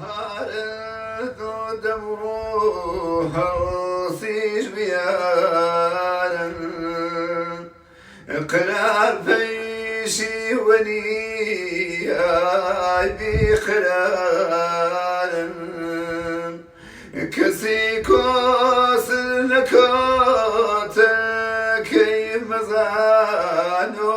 هارد و دمو هوسیش بیارن قرار پیشی ونی آی بخرارن کسی کسر نکات کی مزانو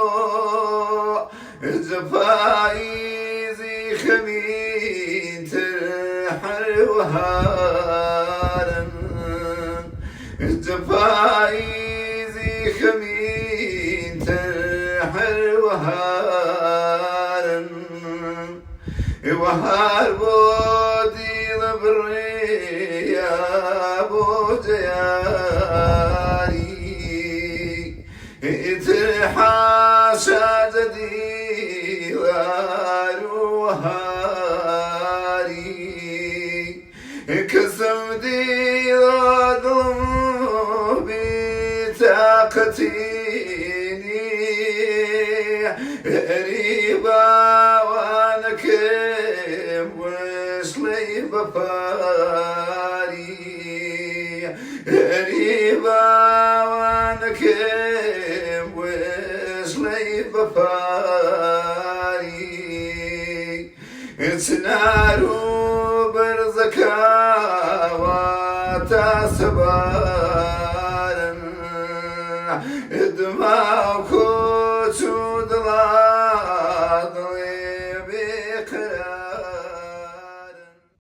جفایزی خمین ترحر وهارن جفایزی خمین ترحر وهارن وهار بودی لبريا بوجياري اترحاشا جدي واروهاري كسم دي ظلم بطاقتيني ريبا وانكم وشلي بفاري ريبا وانكم وشلي بفاري اتنارو برزكا وتاسبارن دماغ كوتو دلار